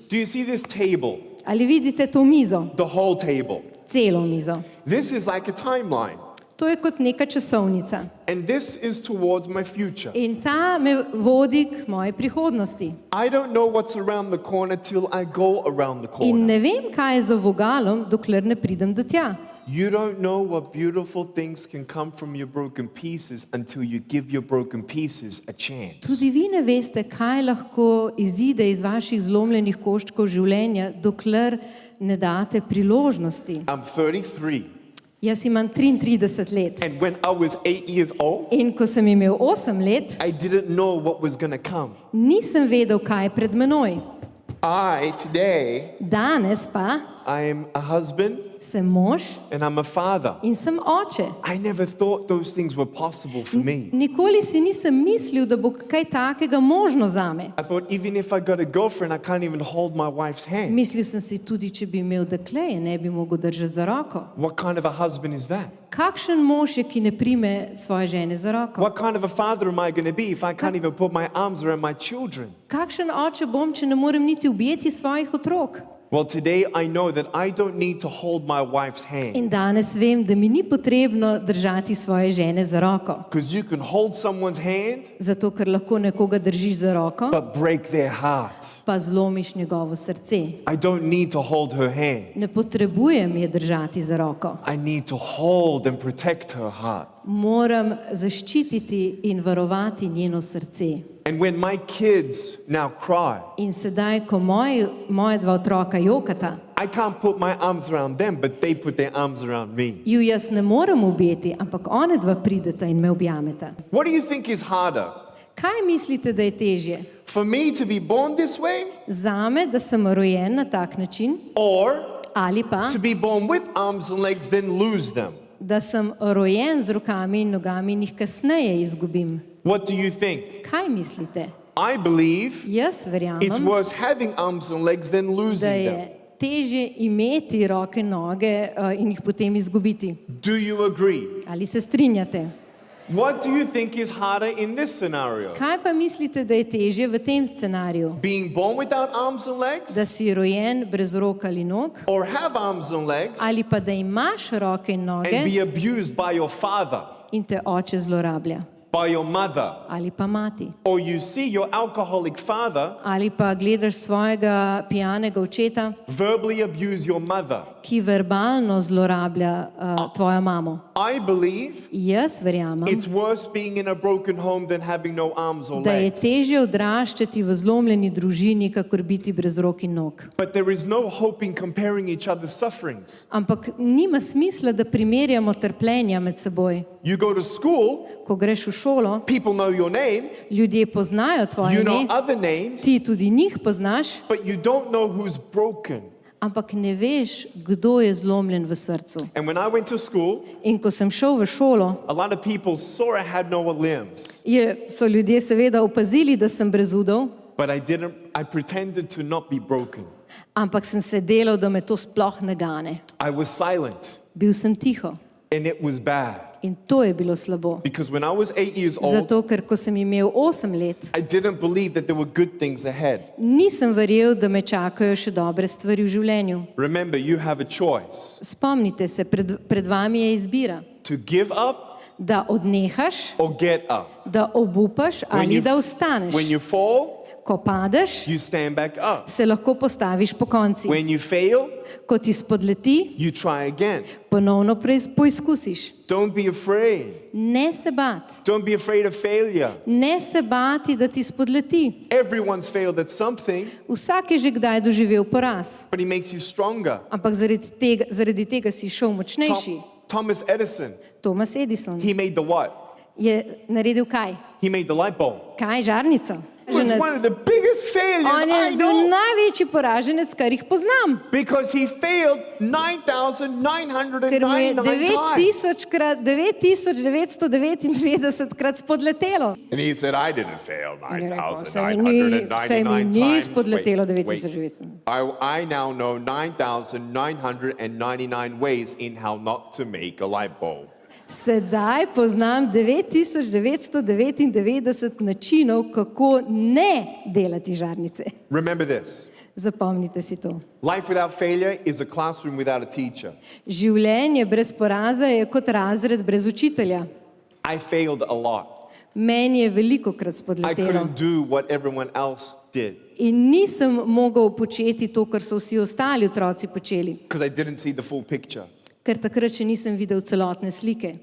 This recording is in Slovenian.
Do you see this table? Ali vidite to mizo? The whole table. Celo mizo. This is like a timeline. To je kot neka časovnica. And this is towards my future. In ta me vodi k moji prihodnosti. I don't know what's around the corner till I go around the corner. In ne vem, kaj je za vogalom, dokler ne pridem do tja. You don't know what beautiful things can come from your broken pieces until you give your broken pieces a chance. Tudi vi ne veste, kaj lahko izide iz vaših zlomljenih koščkov življenja, dokler ne date priložnosti. I'm 33. Jaz imam 33 let. And when I was 8 years old, In ko sem imel 8 let, I didn't know what was going to come. nisem vedel, kaj je pred menoj. Today, Danes pa I'm a husband sem mož and I'm a father. in sem oče. I never thought those things were possible for me. Nikoli si nisem mislil, da bo kaj takega možno zame. I thought even if I got a girlfriend, I can't even hold my wife's hand. Mislil sem si, tudi če bi imel dekle, je ne bi mogel držati za roko. What kind of a husband is that? Kakšen mož je, ki ne prime svoje žene za roko? What kind of a father am I going to be if I can't even put my arms around my children? Kakšen oče bom, če ne morem niti objeti svojih otrok? Well, today I know that I don't need to hold my wife's hand. In danes vem, da mi ni potrebno držati svoje žene za roko. Because you can hold someone's hand, Zato, ker lahko nekoga držiš za roko, but break their heart. pa zlomiš njegovo srce. I don't need to hold her hand. Ne potrebujem je držati za roko. I need to hold and protect her heart. Moram zaščititi in varovati njeno srce. And when my kids now cry, In sedaj, ko moje dva otroka jokata, I can't put my arms around them, but they put their arms around me. ju jaz ne morem objeti, ampak one dva prideta in me objameta. What do you think is harder? Kaj mislite, da je težje? For me to be born this way, Zame, da sem rojen na tak način, or ali pa, to be born with arms and legs, then lose them? da sem rojen z rokami in nogami in jih kasneje izgubim? What do you think? Kaj mislite? I believe Jaz it's verjamem, worse having arms and legs than da losing je them. težje imeti roke, noge in jih potem izgubiti. Do you agree? Ali se strinjate? What do you think is harder in this scenario? Kaj pa mislite, da je težje v tem scenariju? Being born without arms and legs, Da si rojen brez rok ali nog, or have arms and legs ali pa da imaš roke in and noge be abused by your father, in te oče zlorablja, by your mother, ali pa mati, or you see your alcoholic father ali pa gledaš svojega pijanega očeta, verbally abuse your mother? ki verbalno zlorablja tvojo mamo. I believe Jaz verjamem, it's worse being in a broken home than having no arms or da je legs. težje odraščati v zlomljeni družini, kakor biti brez rok in nog. But there is no hope in comparing each other's sufferings. Ampak nima smisla, da primerjamo trpljenja med seboj. You go to school, Ko greš v šolo, people know your name, ljudje poznajo tvoje you know ime, other names, ti tudi njih poznaš, but you don't know who's broken. ampak ne veš, kdo je zlomljen v srcu. And when I went to school, In ko sem šel v šolo, a lot of people saw I had no limbs, so ljudje seveda opazili, da sem brez udov, but I pretended to not be broken. ampak sem se delal, da me to sploh ne gane. I was silent, Bil sem tiho and it was bad. in to je bilo slabo. Because when I was 8 years old, Zato, ker ko sem imel 8 let, I didn't believe that there were good things ahead. nisem verjel, da me čakajo še dobre stvari v življenju. Remember, you have a choice Spomnite se, pred vami je izbira, to give up da odnehaš, or get up. da obupaš ali da vstaneš. When you fall, Ko padeš, you stand back up. se lahko postaviš po konci. When you fail, Ko ti spodleti, you try again. ponovno poizkusiš. Don't be afraid. Ne se bati. Don't be afraid of failure. Ne se bati, da ti spodleti. Everyone's failed at something, Vsak je že kdaj doživel poraz, but it makes you stronger. ampak zaradi tega si šel močnejši. Thomas Edison, Thomas Edison he made the what? je naredil kaj? He made the light bulb. Kaj, žarnico? It was one of the biggest failures On I je bil know. največji poraženec, kar jih poznam. Because he failed Ker mu je 9,999 times. 9999 krat spodletelo. And he said, I didn't fail In je rekel, saj mi 9,999 ni times. spodletelo Wait. 9900. I now know 9,999 ways in how not to make a light bulb. Sedaj poznam 9999 načinov, kako ne delati žarnice. Remember this. Zapomnite si to. Life without failure is a classroom without a teacher. Življenje brez poraza je kot razred brez učitelja. I failed a lot. Meni je velikokrat I spodletelo couldn't do what everyone else did in nisem mogel početi to, kar so vsi ostali otroci počeli, because I didn't see the full picture. ker takrat še nisem videl celotne slike.